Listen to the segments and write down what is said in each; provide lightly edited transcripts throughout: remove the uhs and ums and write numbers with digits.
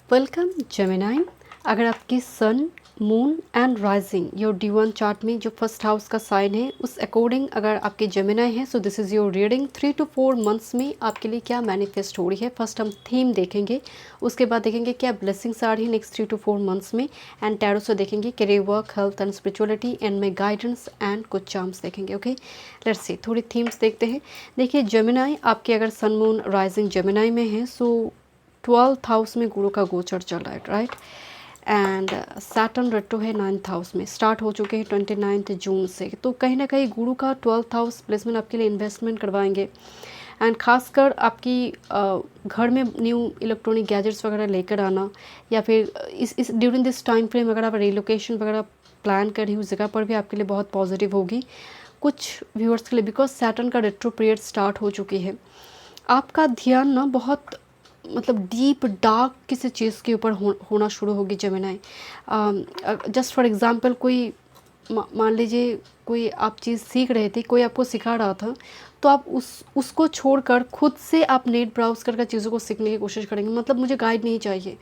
Welcome Gemini. अगर आपकी sun, moon and rising your D1 chart में जो फर्स्ट हाउस का साइन है उस अकॉर्डिंग अगर आपके जेमिनाई है, so this is your reading 3 to 4 months में आपके लिए क्या मैनिफेस्ट हो रही है। फर्स्ट हम थीम देखेंगे, उसके बाद देखेंगे क्या ब्लेसिंग्स आ रही है नेक्स्ट 3 to 4 मंथ्स में, एंड टैरो से देखेंगे career, work, health and spirituality, and में गाइडेंस एंड कुछ चार्म्स देखेंगे। ओके, लेट्स सी थोड़ी थीम्स देखते हैं। देखिए जेमिनाई, आपके अगर सन, मून, राइजिंग जेमिनाई में है, सो 12th हाउस में गुरु का गोचर चल रहा है, राइट। एंड सैटर्न रेट्रो है 9th हाउस में, स्टार्ट हो चुके हैं 29 जून से। तो कहीं ना कहीं गुरु का 12th हाउस प्लेसमेंट आपके लिए इन्वेस्टमेंट करवाएंगे, एंड खासकर आपकी घर में न्यू इलेक्ट्रॉनिक गैजेट्स वगैरह लेकर आना, या फिर इस ड्यूरिंग दिस टाइम फ्रेम अगर आप रिलोकेशन वगैरह प्लान कर रही उस जगह पर भी आपके लिए बहुत पॉजिटिव होगी कुछ व्यूअर्स के लिए, बिकॉज सैटर्न का रेट्रो पीरियड स्टार्ट हो चुकी है। आपका ध्यान ना बहुत मतलब डीप डार्क किसी चीज़ के ऊपर होना शुरू होगी जेमिनाई। जस्ट फॉर एग्जांपल कोई मान लीजिए कोई आप चीज़ सीख रहे थे, कोई आपको सिखा रहा था, तो आप उसको छोड़कर खुद से आप नेट ब्राउज़ कर चीज़ों को सीखने की कोशिश करेंगे। मतलब मुझे गाइड नहीं चाहिए,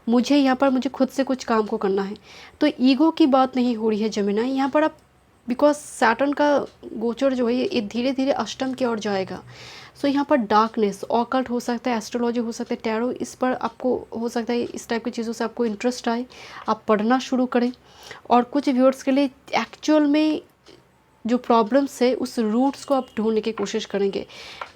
मुझे यहाँ पर मुझे खुद से कुछ काम को करना है। तो ईगो की बात नहीं हो रही है जेमिनाई यहाँ पर। आप बिकॉज सैटर्न का गोचर जो है ये धीरे धीरे अष्टम की ओर जाएगा। सो यहाँ पर डार्कनेस, ऑकल्ट हो सकता है, एस्ट्रोलॉजी हो सकता है, टैरो, इस पर आपको हो सकता है इस टाइप की चीज़ों से आपको इंटरेस्ट आए, आप पढ़ना शुरू करें। और कुछ व्यूअर्स के लिए एक्चुअल में जो प्रॉब्लम्स है उस रूट्स को आप ढूंढने की कोशिश करेंगे।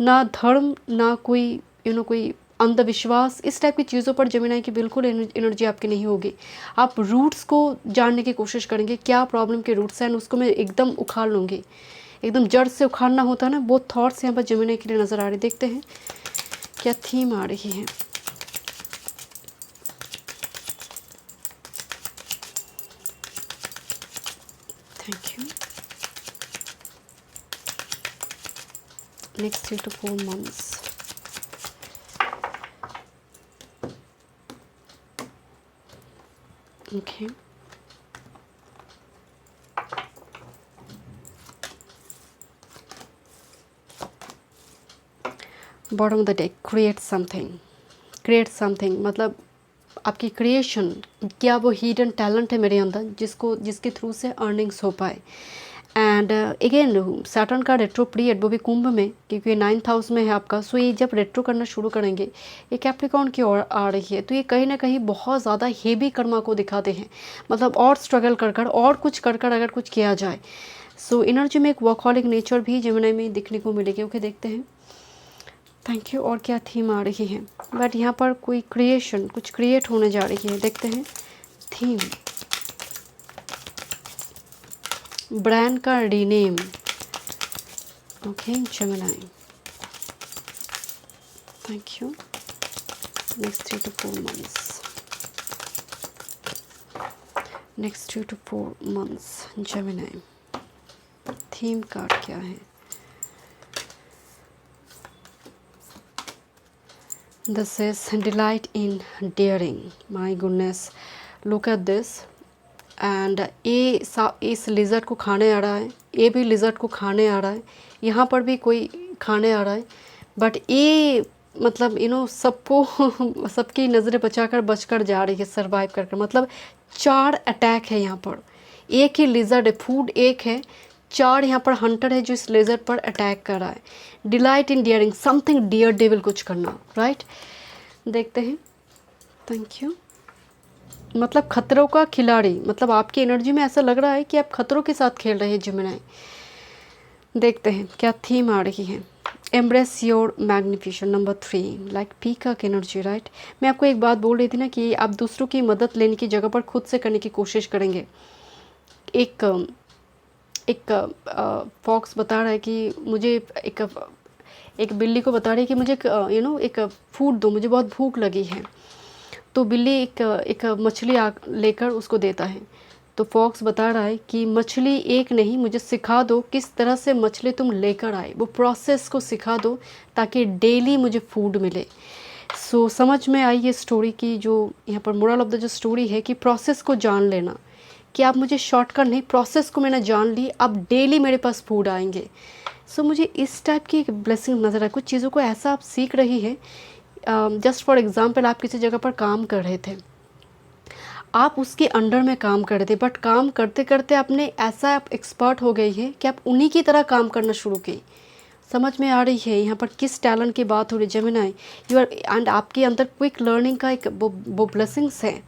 ना धर्म, ना कोई कोई अंधविश्वास, इस टाइप की चीज़ों पर जेमिनाई की बिल्कुल एनर्जी आपकी नहीं होगी। आप रूट्स को जानने की कोशिश करेंगे, क्या प्रॉब्लम के रूट्स हैं, उसको मैं एकदम उखाड़ लूँगी। एकदम जड़ से उखाड़ना होता है ना, वो थॉट्स यहाँ पर जेमिनाई के लिए नज़र आ रहे। देखते हैं क्या थीम आ रही है। Thank you. Next 3 to 4 months. Okay, bottom of the deck, create something. Create something मतलब आपकी क्रिएशन, क्या वो हिडन टैलेंट है मेरे अंदर जिसके थ्रू से अर्निंग्स हो पाए। एंड अगेन सैटर्न का रेट्रो पीरियड वो भी कुंभ में, क्योंकि 9th हाउस में है आपका। सो ये जब रेट्रो करना शुरू करेंगे, ये कैप्रिकॉर्न की ओर आ रही है, तो ये कहीं ना कहीं बहुत ज़्यादा हेवी कर्मा को दिखाते हैं। मतलब और स्ट्रगल कर और कुछ कर अगर कुछ किया जाए। सो एनर्जी में एक वर्कहॉलिक नेचर भी जेमिनी में दिखने को मिलेगी। ओके, देखते हैं। Thank you. और क्या थीम आ रही है, बट यहाँ पर कोई क्रिएशन, कुछ क्रिएट होने जा रही है। देखते हैं थीम। ब्रांड का rename. Okay Gemini, thank you. Next 3 to 4 months. Next 3 to 4 months Gemini, theme card क्या है। This is delight in daring. My goodness, look at this. And इस लिजर्ट को खाने आ रहा है, ये भी लिजर्ट को खाने आ रहा है, यहाँ पर भी कोई खाने आ रहा है। बट ये मतलब सबको सबकी नज़रें बचकर जा रही है सर्वाइव करके। मतलब 4 अटैक है यहाँ पर, एक ही लिजर्ट है, फूड एक है, 4 यहाँ पर हंटर है जो इस लेज़र पर अटैक कर रहा है। Delight in daring something, daredevil कुछ करना, राइट। देखते हैं। Thank you. मतलब खतरों का खिलाड़ी, मतलब आपकी एनर्जी में ऐसा लग रहा है कि आप खतरों के साथ खेल रहे हैं जेमिनी। देखते हैं क्या थीम आ रही है। Embrace your magnification, number 3, like peacock energy, right. मैं आपको एक बात बोल रही थी ना कि आप दूसरों की मदद लेने की जगह पर खुद से करने की कोशिश करेंगे। एक फॉक्स बता रहा है कि मुझे एक बिल्ली को बता रही है कि मुझे एक फूड दो, मुझे बहुत भूख लगी है। तो बिल्ली एक मछली लेकर उसको देता है। तो फॉक्स बता रहा है कि मछली एक नहीं, मुझे सिखा दो किस तरह से मछली तुम लेकर आए, वो प्रोसेस को सिखा दो ताकि डेली मुझे फूड मिले। सो समझ में आई ये स्टोरी की, जो यहाँ पर मोरल ऑफ द जो स्टोरी है कि प्रोसेस को जान लेना, कि आप मुझे शॉर्टकट नहीं, प्रोसेस को मैंने जान ली, अब डेली मेरे पास फूड आएंगे। सो मुझे इस टाइप की एक ब्लेसिंग नज़र आए। कुछ चीज़ों को ऐसा आप सीख रही है, जस्ट फॉर एग्ज़ाम्पल आप किसी जगह पर काम कर रहे थे, आप उसके अंडर में काम कर रहे थे, बट काम करते करते आपने ऐसा आप एक्सपर्ट हो गई है कि आप उन्हीं की तरह काम करना शुरू की। समझ में आ रही है यहाँ पर किस टैलेंट की बात हो रही है जेमिनी? यू आर एंड आपके अंदर क्विक लर्निंग का एक वो ब्लेसिंग्स है।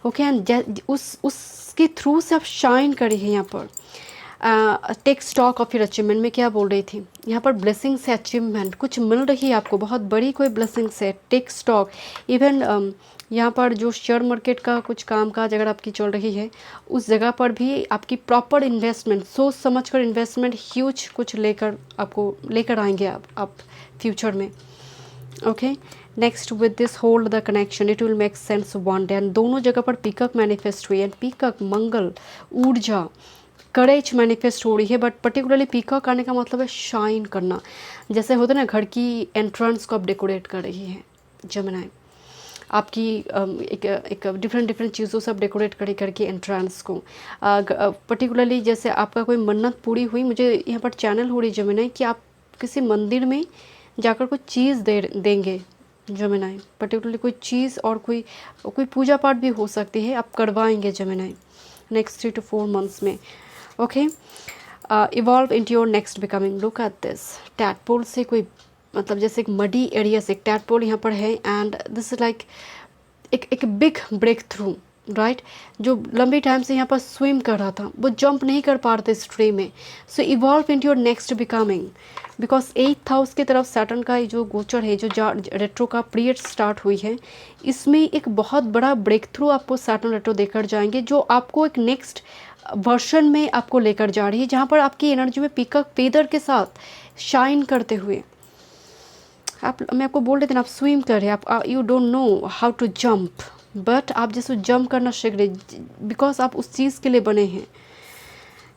ओके एंड उसके थ्रू से आप शाइन करी है यहाँ पर। Take stock of your achievement में क्या बोल रही थी यहाँ पर? ब्लेसिंग्स है, अचीवमेंट कुछ मिल रही है आपको, बहुत बड़ी कोई ब्लेसिंग्स है। टेक स्टॉक इवन यहाँ पर जो शेयर मार्केट का कुछ काम काज अगर आपकी चल रही है, उस जगह पर भी आपकी प्रॉपर इन्वेस्टमेंट, सोच समझ कर इन्वेस्टमेंट ह्यूज कुछ लेकर आपको लेकर आएंगे आप फ्यूचर में। Okay next with this hold the connection it will make sense one day. And दोनों जगह पर पीकॉक मैनिफेस्ट हुई एंड पीकॉक मंगल, ऊर्जा, करेज मैनिफेस्ट हो रही है। बट पर्टिकुलरली पीकॉक आने का मतलब है शाइन करना। जैसे होता है ना, घर की एंट्रेंस को आप डेकोरेट कर रही है जेमिनी, आपकी एक डिफरेंट चीज़ों से आप डेकोरेट करी करके एंट्रेंस को। पर्टिकुलरली जैसे आपका कोई मन्नत पूरी हुई, मुझे यहाँ पर चैनल हो रही जेमिनी कि आप किसी मंदिर में जाकर कोई चीज़ देंगे जेमिनी, पर्टिकुलरली कोई चीज़ और कोई पूजा पाठ भी हो सकती है, आप करवाएंगे जेमिनी नेक्स्ट 3 to 4 मंथ्स में। Okay evolve into your next becoming. Look at this tadpole से कोई मतलब जैसे एक मडी एरिया से एक टैडपोल यहाँ पर है एंड दिस इज लाइक एक बिग ब्रेक थ्रू राइट। जो लंबी टाइम से यहाँ पर स्विम कर रहा था, वो जंप नहीं कर पा रहे थे स्ट्रीम में। So evolve into your next becoming because 8th house की तरफ सैटर्न का जो गोचर है, जो रेट्रो का पीरियड स्टार्ट हुई है, इसमें एक बहुत बड़ा ब्रेक थ्रू आपको सैटर्न रेट्रो देकर जाएंगे, जो आपको एक नेक्स्ट वर्शन में आपको लेकर जा रही है, जहाँ पर आपकी एनर्जी में पीकॉक फेदर के साथ शाइन करते हुए मैं आपको बोल रहे थे ना, आप स्विम कर रहे हैं, आप you don't know how to jump, but आप जैसे जंप करना सीख रहे बिकॉज आप उस चीज़ के लिए बने हैं।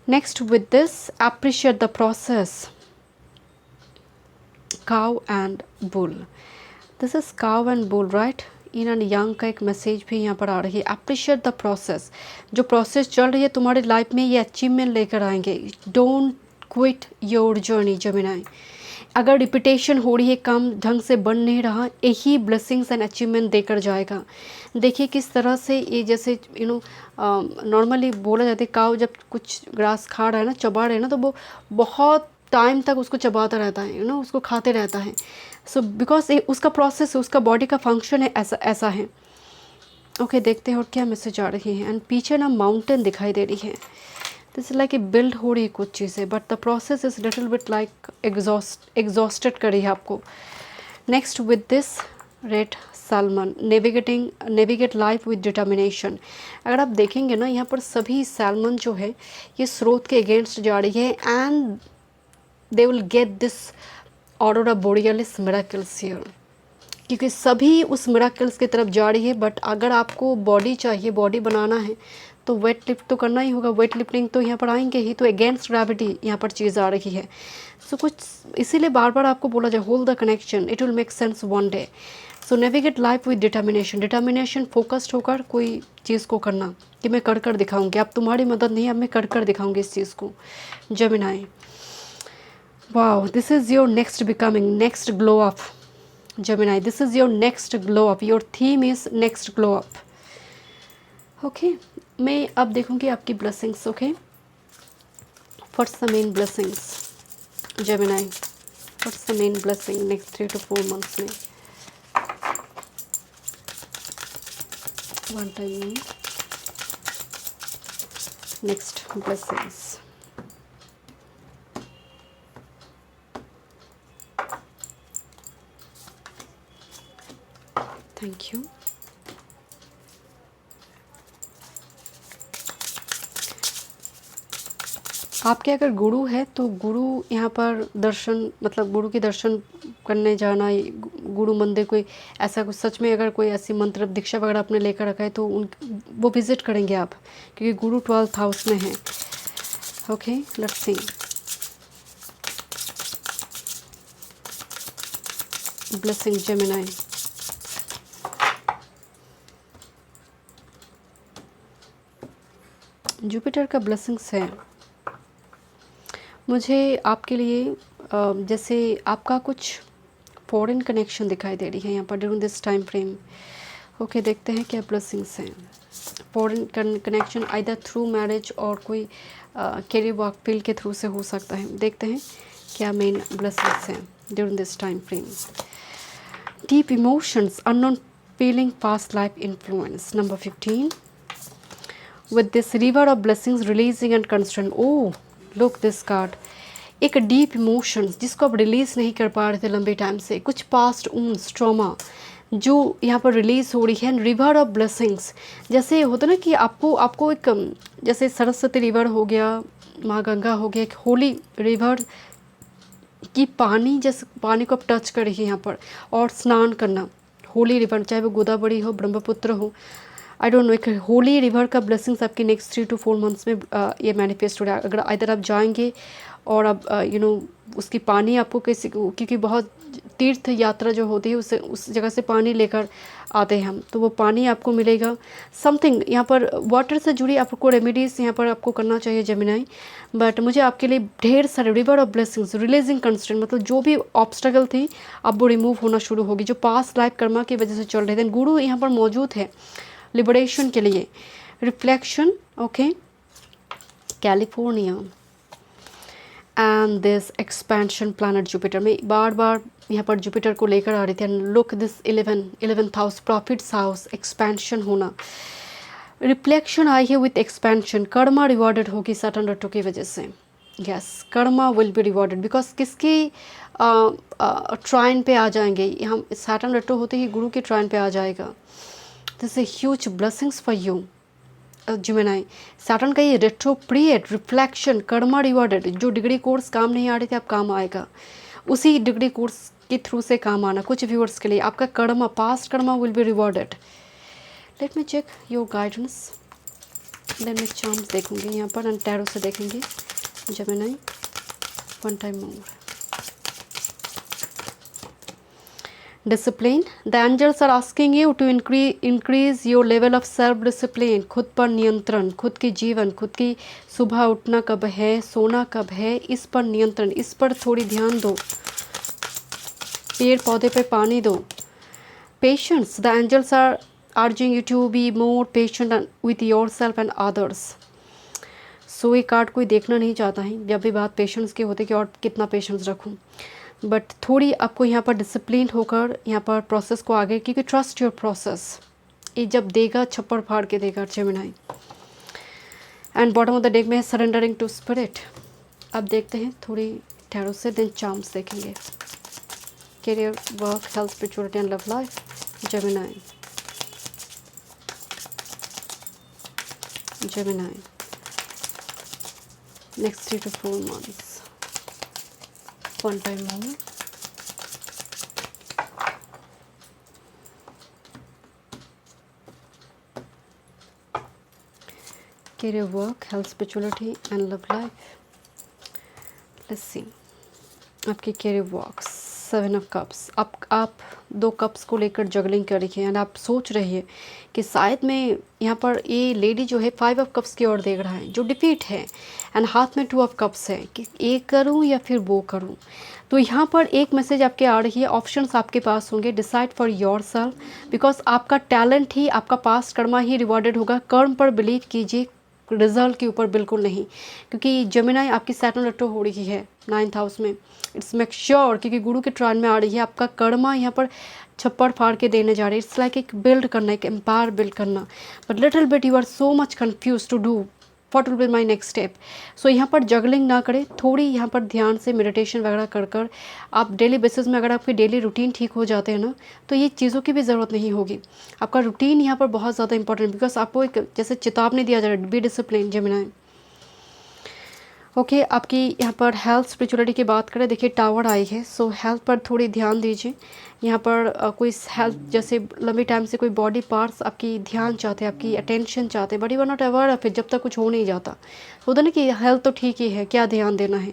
Next with this appreciate the process, cow and bull. This is cow and bull right. In and young का एक मैसेज भी यहाँ पर आ रही है। अप्रिशिएट द प्रोसेस, जो प्रोसेस चल रही है तुम्हारी लाइफ में, ये अचीवमेंट लेकर आएंगे। Don't quit your journey Gemini. अगर रिपीटेशन हो रही है, काम ढंग से बन नहीं रहा, यही ब्लेसिंग्स एंड अचीवमेंट देकर जाएगा। देखिए किस तरह से ये जैसे नॉर्मली बोला जाता है, काऊ जब कुछ ग्रास खा रहा है ना, चबा रहे हैं ना, तो वो बहुत टाइम तक उसको चबाता रहता है, उसको खाते रहता है। सो बिकॉज उसका प्रोसेस है, उसका बॉडी का फंक्शन है, ऐसा है। ओके देखते हैं और क्या मैसेज आ रही है। एंड पीछे ना माउंटेन दिखाई दे रही है। This is like a build हो रही कुछ चीज़ें, but the process is little bit like exhausted कर रही है आपको। Next with this red salmon, navigate life with determination. अगर आप देखेंगे ना, यहाँ पर सभी सैल्मन जो है ये स्रोत के अगेंस्ट जा रही है and they will get this aurora borealis miracles here, क्योंकि सभी उस मिरेकल्स की तरफ जा रही है। बट अगर आपको बॉडी चाहिए, बॉडी बनाना है, तो वेट लिफ्ट तो करना ही होगा। वेट लिफ्टिंग तो यहाँ पर आएंगे ही, तो अगेंस्ट ग्रेविटी यहाँ पर चीज़ आ रही है। सो कुछ इसीलिए बार बार आपको बोला जाए hold the connection, it will make sense one day. So navigate life with determination, determination focused होकर कोई चीज़ को करना कि मैं कर दिखाऊंगी। अब तुम्हारी मदद नहीं, अब मैं कर दिखाऊंगी इस चीज़ को Gemini. Wow, this is your next becoming, next glow up Gemini. This is your next glow up, your theme is next glow up. Okay मैं अब देखूंगी आपकी blessings. Okay what's the main blessings Gemini, what's the main blessing next 3 to 4 months में। One time next blessings. Thank you. आपके अगर गुरु है तो गुरु यहाँ पर दर्शन, मतलब गुरु के दर्शन करने जाना, गुरु मंदिर, कोई ऐसा कुछ सच में अगर कोई ऐसी मंत्र दीक्षा वगैरह आपने लेकर रखा है तो वो विज़िट करेंगे आप, क्योंकि गुरु 12th हाउस में है। Okay let's see. Blessing Gemini. Jupiter का ब्लेसिंग्स है। मुझे आपके लिए जैसे आपका कुछ फॉरेन कनेक्शन दिखाई दे रही है यहाँ पर during this time frame. Okay, देखते हैं क्या ब्लेसिंग्स हैं। Foreign connection either through marriage और कोई कैरियर वर्क फील्ड के थ्रू से हो सकता है। देखते हैं क्या मेन ब्लेसिंग्स हैं during this time frame. Deep emotions, unknown feeling, past life influence. Number 15 with this river of blessings releasing and constraint। oh look this card, एक डीप इमोशंस जिसको आप रिलीज़ नहीं कर पा रहे थे लंबे टाइम से, कुछ पास्ट ऊंस ट्रॉमा जो यहाँ पर रिलीज़ हो रही है। रिवर ऑफ ब्लेसिंग्स, जैसे होता ना कि आपको एक जैसे सरस्वती रिवर हो गया, माँ गंगा हो गया, एक होली रिवर की पानी, जैसे पानी को आप टच कर रही है यहाँ पर और स्नान करना, होली रिवर, चाहे वो गोदावरी हो, ब्रह्मपुत्र हो, आई डोंट नो, एक होली रिवर का ब्लेसिंग्स आपके नेक्स्ट 3 to 4 मंथ्स में ये मैनिफेस्ट हो रहा है। अगर इधर आप जाएंगे और आप उसकी पानी आपको किसी, क्योंकि बहुत तीर्थ यात्रा जो होती है उस जगह से पानी लेकर आते हैं हम, तो वो पानी आपको मिलेगा। समथिंग यहाँ पर वाटर से जुड़ी आपको रेमेडीज़ यहाँ पर आपको करना चाहिए जेमिनाई। बट मुझे आपके लिए ढेर सारे river of blessings, releasing constraint, मतलब जो भी ऑब्स्टेकल थी अब वो रिमूव होना शुरू होगी, जो पास्ट लाइफ कर्मा की वजह से चल रहे थे। गुरु यहाँ पर मौजूद है लिबरेशन के लिए। Reflection, okay, California and this expansion planet Jupiter. में बार बार यहाँ पर जुपिटर को लेकर आ रही थी। Look this 11th house, profits house, expansion होना। रिफ्लेक्शन आई है विथ एक्सपेंशन। कर्मा रिवॉर्डेड होगी सैटर्न रेट्रो की वजह से। Yes, Karma will be rewarded because किसकी ट्राइन पे आ जाएंगे, हम सैटर्न रेट्रो होते ही गुरु की ट्राइन पे आ जाएगा। This is huge blessings for you Gemini. Saturn का ये retro period, reflection, karma rewarded. जो डिग्री कोर्स काम नहीं आ रहे थे अब काम आएगा, उसी डिग्री कोर्स के थ्रू से काम आना। कुछ व्यूअर्स के लिए आपका karma, past karma will be rewarded. Let me check your guidance. Let me charms देखूंगी यहाँ पर एंड टैरो से देखेंगे Gemini. One time more. Discipline, the angels are asking you to increase your level of self discipline. खुद पर नियंत्रण, खुद की जीवन, खुद की सुबह उठना कब है, सोना कब है, इस पर नियंत्रण, इस पर थोड़ी ध्यान दो। पेड़ पौधे पे पानी दो। Patience, the angels are urging you to be more patient with your self and others. So ये कार्ड कोई देखना नहीं चाहता है जब भी बात पेशेंस की होती है कि और कितना पेशेंस रखूं, बट थोड़ी आपको यहाँ पर डिसिप्लिन होकर यहाँ पर प्रोसेस को आगे, क्योंकि ट्रस्ट योर प्रोसेस, ये जब देगा छप्पड़ फाड़ के देगा Gemini. And bottom of the deck में है सरेंडरिंग टू स्पिरिट। अब देखते हैं थोड़ी टैरो से, देन चार्म्स देखेंगे। Career, work, health, spirituality and love life. Gemini, Gemini next 3 to 4 months। One time more। Career, work, health, spirituality and love life। Let's see आपकी career work. 7 of cups। आप 2 cups को लेकर juggling कर रही है and आप सोच रही है कि शायद मैं यहाँ पर, ये लेडी जो है 5 of cups की ओर देख रहा है, जो डिफीट है, एंड हाथ में 2 of cups है कि ये करूँ या फिर वो करूँ। तो यहाँ पर एक मैसेज आपके आ रही है, ऑप्शंस आपके पास होंगे। Decide for your self, because आपका टैलेंट ही, आपका पास्ट कर्मा ही रिवॉर्डेड होगा। कर्म पर बिलीव कीजिए, रिजल्ट के ऊपर बिल्कुल नहीं, क्योंकि जेमिनाई आपकी सैटर्न रेट्रो हो रही है 9th हाउस में। इट्स मेक श्योर, क्योंकि गुरु के ट्राइन में आ रही है, आपका कर्मा यहाँ पर छप्पड़ फाड़ के देने जा रही है। इट्स लाइक एक बिल्ड करना, एक एम्पायर बिल्ड करना, but little bit you are so much confuse to do what will be my next step. So यहाँ पर जगलिंग ना करें, थोड़ी यहाँ पर ध्यान से मेडिटेशन वगैरह कर आप डेली बेसिस में, अगर आपकी डेली रूटीन ठीक हो जाते हैं ना, तो ये चीज़ों की भी ज़रूरत नहीं होगी। आपका रूटीन यहाँ पर बहुत ज़्यादा इंपॉर्टेंट, बिकॉज आपको एक जैसे चेतावनी दिया जा रहा है, बी डिसिप्लिन जेमिनाई। ओके, आपकी यहाँ पर हेल्थ, स्पिरिचुअलिटी की बात करें, देखिए टावर आई है। सो हेल्थ पर थोड़ी ध्यान दीजिए। यहाँ पर कोई हेल्थ, जैसे लंबे टाइम से कोई बॉडी पार्ट्स आपकी ध्यान चाहते हैं, आपकी अटेंशन चाहते हैं, but you are not aware of it, जब तक कुछ हो नहीं जाता। होता ना कि हेल्थ तो ठीक ही है, क्या ध्यान देना है।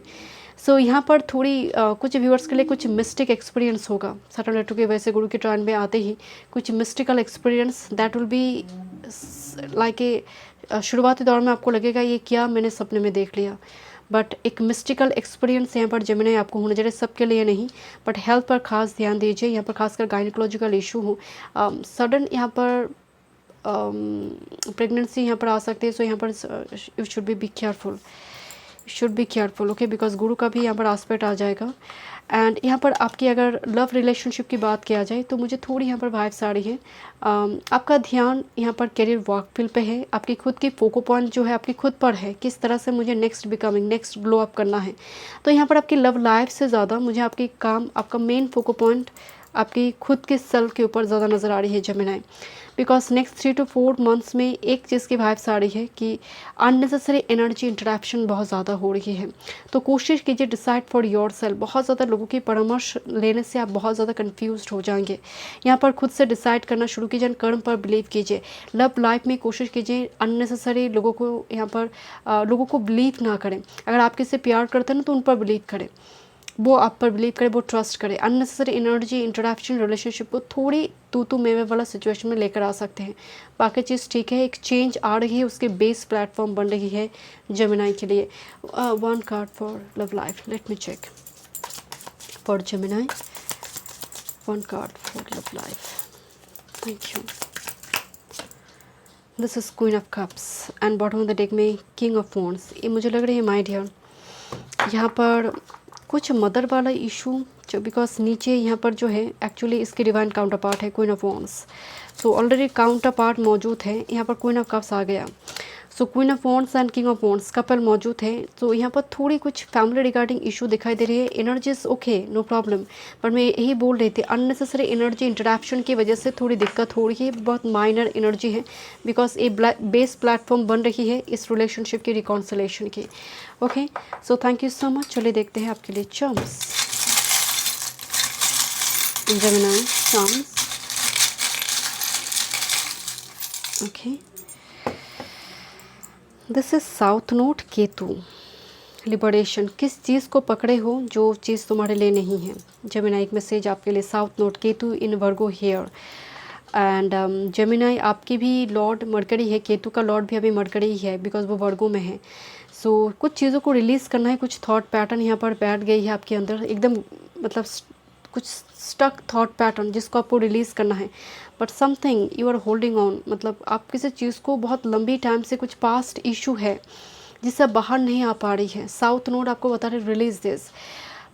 सो यहाँ पर थोड़ी कुछ व्यूअर्स के लिए कुछ मिस्टिक एक्सपीरियंस होगा। सैटर्न रेट्रो की वजह से गुरु के ट्राइन में आते ही कुछ mystical experience, that will be like a, शुरुआती दौर में आपको लगेगा ये क्या मैंने सपने में देख लिया, बट एक मिस्टिकल एक्सपीरियंस यहाँ पर जेमिनी आपको होना चाहिए, सबके लिए नहीं, बट हेल्थ पर खास ध्यान दीजिए। यहाँ पर खासकर गायनिकोलॉजिकल इशू हो, सडन यहाँ पर प्रेगनेंसी यहाँ पर आ सकती है। सो यहाँ पर you should be careful, okay, because गुरु का भी यहाँ पर आस्पेक्ट आ जाएगा। एंड यहाँ पर आपकी अगर लव रिलेशनशिप की बात किया जाए तो मुझे थोड़ी यहाँ पर वाइब्स आ रही है। आपका ध्यान यहाँ पर करियर वर्क फील्ड पे है, आपकी खुद की फोको पॉइंट जो है आपकी खुद पर है, किस तरह से मुझे नेक्स्ट ग्लो अप करना है। तो यहाँ पर आपकी लव लाइफ से ज़्यादा मुझे आपकी काम, आपका मेन फोको पॉइंट आपकी खुद के सेल्फ के ऊपर ज़्यादा नज़र आ रही है Gemini, because next 3 to 4 months में एक चीज़ की वाइब्स आ रही है कि अननेसेसरी एनर्जी इंटरेक्शन बहुत ज़्यादा हो रही है। तो कोशिश कीजिए डिसाइड फॉर योर सेल्फ। बहुत ज़्यादा लोगों की परामर्श लेने से आप बहुत ज़्यादा कंफ्यूज हो जाएंगे। यहाँ पर खुद से डिसाइड करना शुरू कीजिए, कर्म पर बिलीव कीजिए। लव लाइफ में कोशिश कीजिए अननेसेसरी लोगों को यहाँ पर लोगों को बिलीव ना करें। अगर आप किसी से प्यार करते हैं ना तो उन पर बिलीव करें, वो आप पर बिलीव करे, वो ट्रस्ट करे। अननेसेसरी एनर्जी इंटरेक्शन रिलेशनशिप को थोड़ी तू मेवे वाला सिचुएशन में लेकर आ सकते हैं। बाकी चीज़ ठीक है, एक चेंज आ रही है, उसके बेस प्लेटफॉर्म बन रही है जेमिनी के लिए। 1 card for love life, let me check for Gemini. 1 card for love life, thank you. This is queen of cups and bottom of the deck में किंग ऑफ वॉन्ड्स। ये मुझे लग रही है माय डियर यहाँ पर कुछ मदर वाला इशू, बिकॉज नीचे यहाँ पर जो है एक्चुअली इसकी डिवाइन काउंटर पार्ट है queen of wands. So already counter part मौजूद है, यहाँ पर क्वीन ऑफ कप्स आ गया। सो queen of wands and king of wands couple मौजूद है। तो यहाँ पर थोड़ी कुछ फैमिली रिगार्डिंग इशू दिखाई दे रही है। एनर्जीज ओके, नो प्रॉब्लम, पर मैं यही बोल रही थी अननेसेसरी एनर्जी इंटरेक्शन की वजह से थोड़ी दिक्कत हो रही है। बहुत माइनर एनर्जी है, बिकॉज ये बेस प्लेटफॉर्म बन रही है इस रिलेशनशिप की रिकॉन्सिलेशन की। Okay, so thank you so much. चलिए देखते हैं आपके लिए charms, Gemini charms. Okay, this is south node Ketu, liberation. किस चीज़ को पकड़े हो जो चीज़ तुम्हारे लिए नहीं है। जेमिनी एक मैसेज आपके लिए, south node Ketu in Virgo here. And Gemini आपकी भी लॉर्ड मरकरी है, केतु का लॉर्ड भी अभी मरकरी ही है, बिकॉज वो वर्गो में है। सो कुछ चीज़ों को रिलीज़ करना है, कुछ थॉट पैटर्न यहाँ पर बैठ गई है आपके अंदर, एकदम मतलब कुछ स्टक थॉट पैटर्न जिसको आपको रिलीज़ करना है। But something you are holding on, मतलब आप किसी चीज़ को बहुत लंबी टाइम से, कुछ पास्ट इशू है जिससे बाहर नहीं आ पा रही है। साउथ नोड आपको बता रहे रिलीज दिस।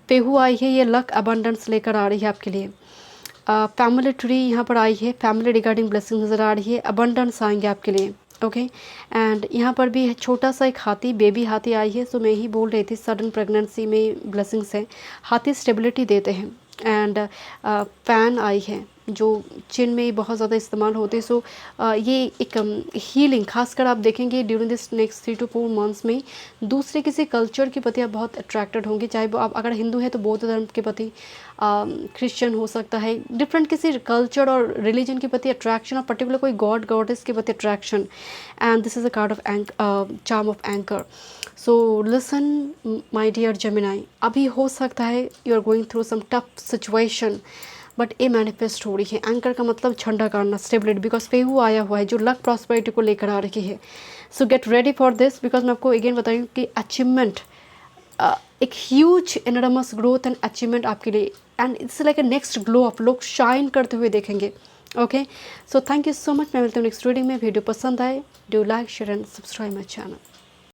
पेहू आई है, ये लक अबंडेंस लेकर आ रही है आपके लिए। फैमिली ट्री यहाँ पर आई है, फैमिली रिगार्डिंग ब्लेसिंग नज़र आ रही है, अबंडेंस आएंगे आपके लिए। ओके, एंड यहाँ पर भी छोटा सा एक हाथी, बेबी हाथी आई है। सो मैं ही बोल रही थी सडन प्रेगनेंसी में ब्लेसिंग्स है, हाथी स्टेबिलिटी देते हैं। एंड फैन आई है जो चिन में बहुत ज़्यादा इस्तेमाल होते हैं। सो ये एक हीलिंग, खासकर आप देखेंगे during this next 3 to 4 months में दूसरे किसी कल्चर के प्रति आप बहुत अट्रैक्टेड होंगे। चाहे वो आप अगर हिंदू है तो बौद्ध धर्म के प्रति, क्रिश्चियन हो सकता है, डिफरेंट किसी कल्चर और रिलीजन के प्रति अट्रैक्शन, और पर्टिकुलर कोई गॉड गॉडेस के प्रति attraction. And this is a card of charm of anchor. So listen my dear Gemini, अभी हो सकता है you are going through some tough situation, but ये मैनिफेस्ट हो रही है। एंकर का मतलब झंडा गाड़ना, स्टेबिलिटी, बिकॉज पेहू आया हुआ है जो लक प्रॉस्पेरिटी को लेकर आ रही है। सो get ready for this, because मैं आपको अगेन बता रही हूँ कि अचीवमेंट, एक huge enormous growth and achievement आपके लिए, and it's like A next glow up, लोग शाइन करते हुए देखेंगे। Okay, so thank you so much. मैं मिलती हूँ नेक्स्ट रीडिंग में। वीडियो पसंद आए, do like, share and subscribe my channel.